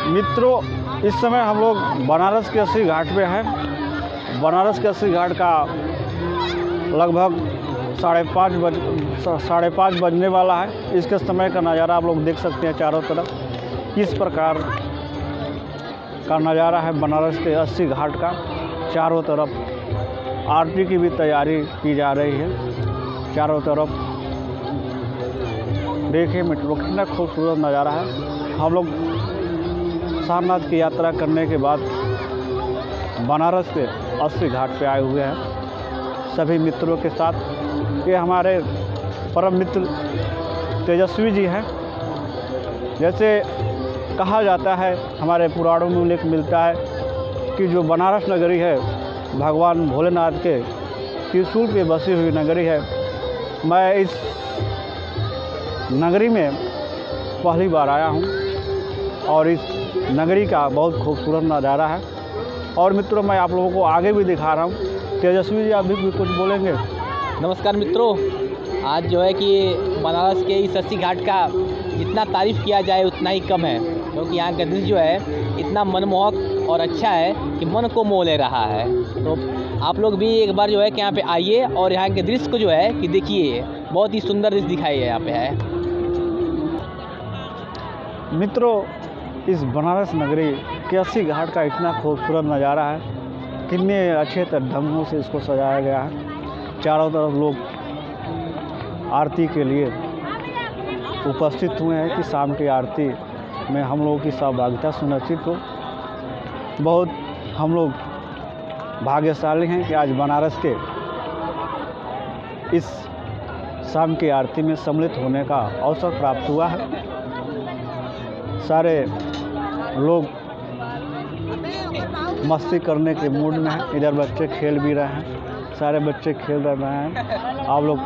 मित्रों, इस समय हम लोग बनारस के अस्सी घाट पे हैं। बनारस के अस्सी घाट का लगभग 5:30 बजने वाला है। इसके समय का नज़ारा आप लोग देख सकते हैं। चारों तरफ किस प्रकार का नज़ारा है बनारस के अस्सी घाट का। चारों तरफ आरती की भी तैयारी की जा रही है। चारों तरफ देखिए मित्रों, कितना खूबसूरत नज़ारा है। हम लोग सारनाथ की यात्रा करने के बाद बनारस के अस्सी घाट पे आए हुए हैं सभी मित्रों के साथ। ये हमारे परम मित्र तेजस्वी जी हैं। जैसे कहा जाता है, हमारे पुराणों में उल्लेख मिलता है कि जो बनारस नगरी है भगवान भोलेनाथ के त्रिशूल पे बसी हुई नगरी है। मैं इस नगरी में पहली बार आया हूँ और इस नगरी का बहुत खूबसूरत नज़ारा है। और मित्रों, मैं आप लोगों को आगे भी दिखा रहा हूँ। तेजस्वी जी, आप भी कुछ बोलेंगे? नमस्कार मित्रों, आज जो है कि बनारस के इस अस्सी घाट का जितना तारीफ़ किया जाए उतना ही कम है, क्योंकि यहाँ का दृश्य जो है इतना मनमोहक और अच्छा है कि मन को मोह ले रहा है। तो आप लोग भी एक बार जो है कि यहाँ पे आइए और यहाँ के दृश्य को जो है कि देखिए। बहुत ही सुंदर दृश्य दिखाई है यहाँ पे है। मित्रों, इस बनारस नगरी के अस्सी घाट का इतना खूबसूरत नज़ारा है। कितने अच्छे ढंगों से इसको सजाया गया है। चारों तरफ लोग आरती के लिए उपस्थित हुए हैं कि शाम की आरती में हम लोगों की सहभागिता सुनिश्चित हो। बहुत हम लोग भाग्यशाली हैं कि आज बनारस के इस शाम की आरती में सम्मिलित होने का अवसर प्राप्त हुआ है। सारे लोग मस्ती करने के मूड में हैं। इधर बच्चे खेल भी रहे हैं, सारे बच्चे खेल रहे हैं। आप लोग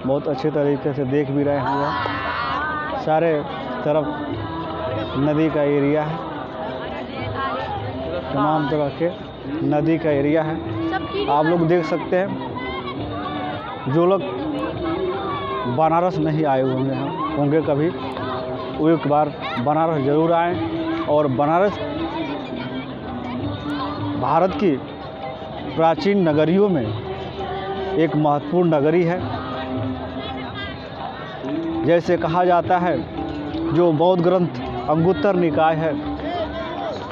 बहुत अच्छे तरीके से देख भी रहे होंगे। सारे तरफ नदी का एरिया है, तमाम तरह के नदी का एरिया है। आप लोग देख सकते हैं, जो लोग बनारस नहीं आए होंगे कभी, वो एक बार बनारस ज़रूर आएँ। और बनारस भारत की प्राचीन नगरियों में एक महत्वपूर्ण नगरी है। जैसे कहा जाता है, जो बौद्ध ग्रंथ अंगुत्तर निकाय है,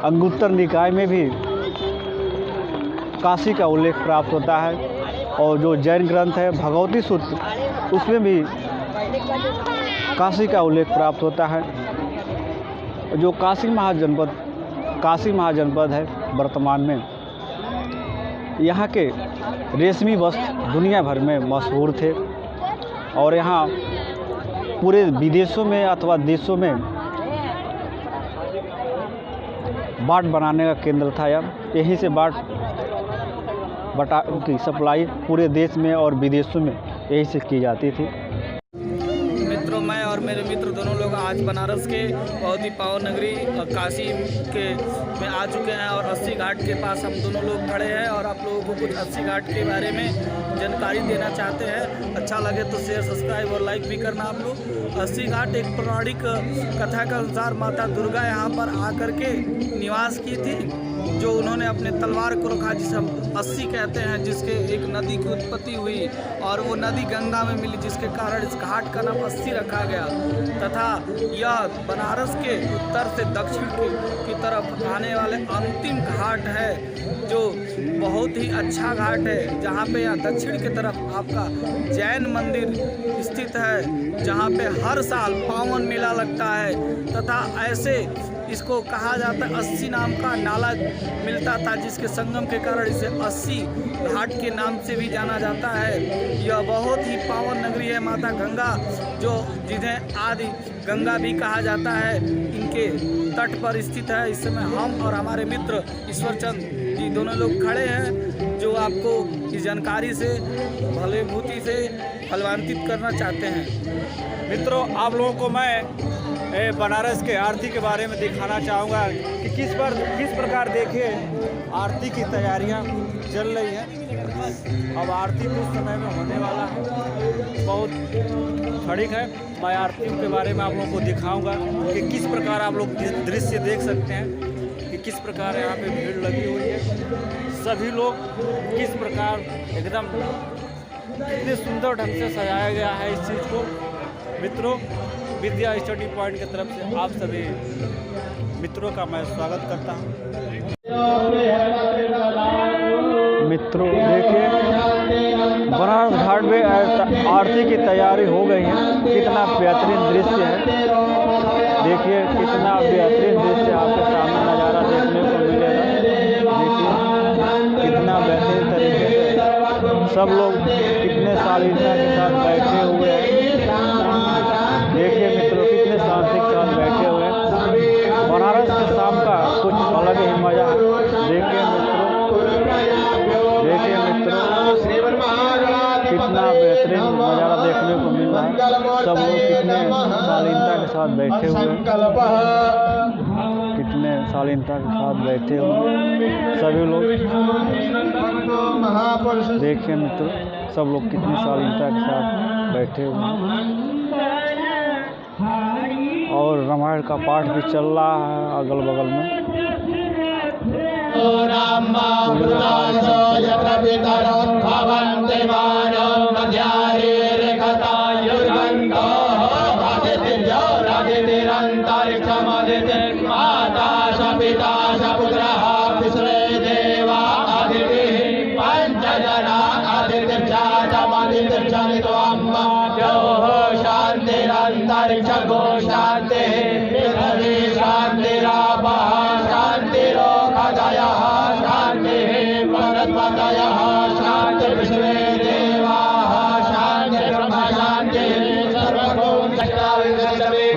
अंगुत्तर निकाय में भी काशी का उल्लेख प्राप्त होता है। और जो जैन ग्रंथ है भगवती सूत्र, उसमें भी काशी का उल्लेख प्राप्त होता है। जो काशी महाजनपद है वर्तमान में, यहाँ के रेशमी वस्त्र दुनिया भर में मशहूर थे। और यहाँ पूरे विदेशों में अथवा देशों में बाट बनाने का केंद्र था। यहीं से बटा की सप्लाई पूरे देश में और विदेशों में यहीं से की जाती थी। मित्रों, मैं और मेरे मित्र दोनों लोग आज बनारस के बहुत ही पावन नगरी काशी के में आ चुके हैं और अस्सी घाट के पास हम दोनों लोग खड़े हैं और आप लोगों को कुछ अस्सी घाट के बारे में जानकारी देना चाहते हैं। अच्छा लगे तो शेयर, सब्सक्राइब और लाइक भी करना आप लोग। अस्सी घाट एक पौराणिक कथा के अनुसार माता दुर्गा यहाँ पर आकर के निवास की थी, जो उन्होंने अपने तलवार को रखा, जिसे हम अस्सी कहते हैं, जिसके एक नदी की उत्पत्ति हुई और वो नदी गंगा में मिली, जिसके कारण इस घाट का नाम अस्सी रखा गया। तथा यह बनारस के उत्तर से दक्षिण की तरफ आने वाले अंतिम घाट है, जो बहुत ही अच्छा घाट है। जहाँ पे यहाँ दक्षिण की तरफ आपका जैन मंदिर स्थित है, जहाँ पे हर साल पावन मेला लगता है। तथा ऐसे इसको कहा जाता है, अस्सी नाम का नाला मिलता था, जिसके संगम के कारण इसे अस्सी घाट के नाम से भी जाना जाता है। यह बहुत ही पावन नगरी है। माता गंगा, जो जिन्हें आदि गंगा भी कहा जाता है, इनके तट पर स्थित है। इस समय हम और हमारे मित्र ईश्वरचंद जी दोनों लोग खड़े हैं, जो आपको इस जानकारी से भलीभूति से फलवान्वित करना चाहते हैं। मित्रों, आप लोगों को मैं बनारस के आरती के बारे में दिखाना चाहूँगा कि किस प्रकार देखिए आरती की तैयारियाँ चल रही हैं। अब आरती कुछ समय में होने वाला है, बहुत खड़ीक है। मैं आरती के बारे में आप लोगों को दिखाऊंगा कि किस प्रकार आप लोग दृश्य देख सकते हैं कि किस प्रकार यहाँ पे भीड़ लगी हुई है। सभी लोग किस प्रकार एकदम कितने सुंदर ढंग से सजाया गया है इस चीज़ को। मित्रों, विद्या स्टडी पॉइंट की तरफ से आप सभी मित्रों का मैं स्वागत करता हूँ। मित्रों देखिए बनारस घाट में आरती की तैयारी हो गई है। कितना बेहतरीन दृश्य है, देखिए कितना बेहतरीन दृश्य आपके सामने नज़ारा देखने को मिलेगा। देखिए कितना बेहतरीन तरीके से सब लोग कितने शालीनता के साथ बैठे हुए हैं। देखिए मित्रों कितने शांति के साथ बैठे हुए हैं। बनारस के शाम का कुछ अलग ही मजा है। देखिए मित्रों कितना बेहतरीन नज़ारा देखने को मिल रहा है। सब लोग कितने शालीनता के साथ बैठे हुए हैं, कितने शालीनता के साथ बैठे हुए हैं सभी लोग। देखिए मित्रों सब लोग कितनी शालीनता के साथ बैठे हुए हैं और रामायण का पाठ भी चल रहा है अगल बगल में।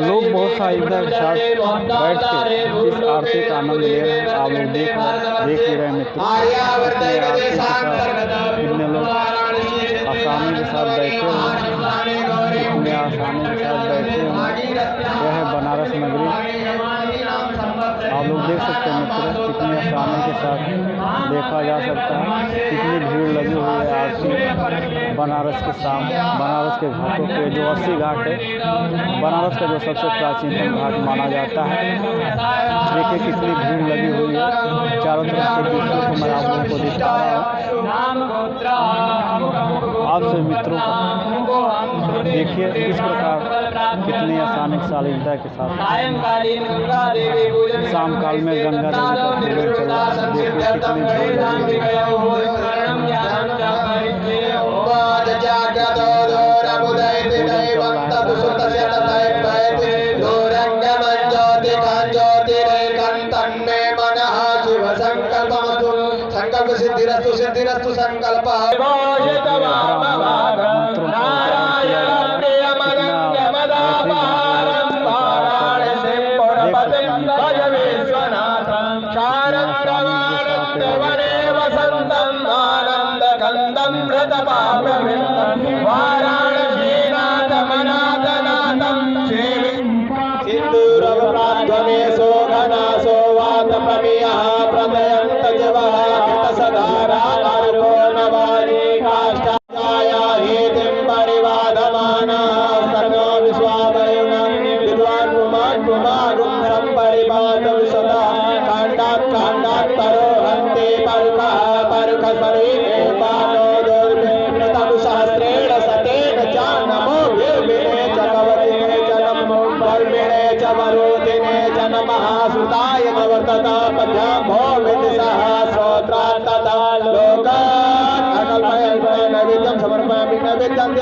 लोग बहुत शालीनता के साथ बैठ के इस आरती का आनंद ले रहे हैं। आप लोग देख ही रहे मित्रों, आरती के साथ कितने लोग आसानी के साथ बैठे हुए, कितने आसानी के साथ बैठे हुए। यह है बनारस नगरी, आप लोग देख सकते हैं मित्रों कितनी आसानी के साथ देखा जा सकता है। कितनी भीड़ लगी हुई है आरती बनारस के शाम, बनारस के घाटों पे जो 80 घाट है, बनारस का जो सबसे प्राचीनतम घाट माना जाता है। देखिए कितनी भीड़ लगी हुई है। चारों तरफ से दृश्यों को मैं आप लोगों को दिखा रहा हूँ आप सभी मित्रों का। देखिए किस प्रकार कितनी आसानी शालीनता के साथ शाम काल में गंगा देवी का पूजन चल रहा है। देखिए कितनी भीड़ लगी हुई है। सिद्धिरस्तु सिद्धिरस्तु संकल्प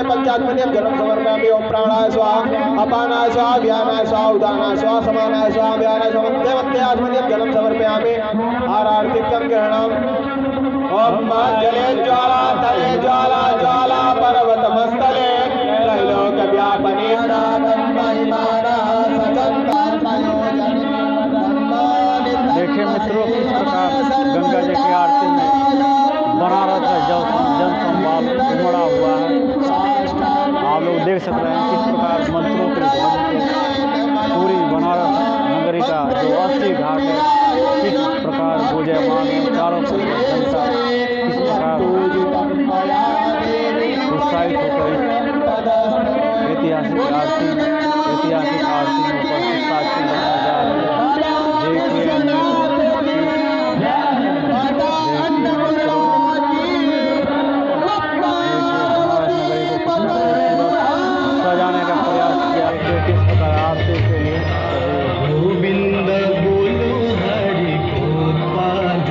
पंचात्मनियम जलम समर्पयामि। ओम प्राणाय स्वाहा अपानाय स्वाहा व्यानाय स्वाहा उदानाय स्वाहा समानाय स्वाहा व्यानाय स्वाहा देवत्ते आत्मनियम जलम समर्पयामि। आरार्तिकं ग्रहणम्। ओम जले ज्वाला तले ज्वाला ज्वाला पर्वतमस्तले त्रैलोक व्यापने देखिए मित्रों किस प्रकार गंगा जी की आरती में बनारस का जन संवाद उमड़ा हुआ है। आप लोग देख सकते हैं किस प्रकार मंत्रों के ध्वनि पूरी हमारा जो 80 घाट है किस प्रकार गुंजयमान है, चारों से जनता किस प्रकार उत्साहित होकर ऐतिहासिक आरती में उपस्थित साक्षी बनने जा रहे हैं। देखिए सजाने का प्रयास किया कि किस प्रकार आरती के लिए गोविंद बोलो हरि गोपाल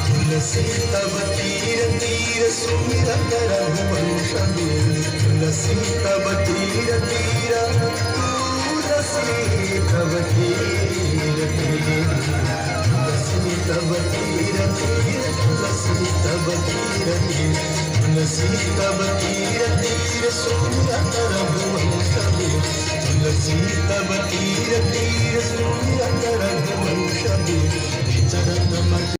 तुलसी तब तीर तीर सुमिरत रघुवंश तुलसी तब तीर तीर तुलसी तब तीर तीर तुलसी तब तीर तीर तुलसी तब तीर तीर तुलसी तब तीर तीर सुमिरत रघुवंश तुलसी तब तीर तीर सुमिरत रघुवंश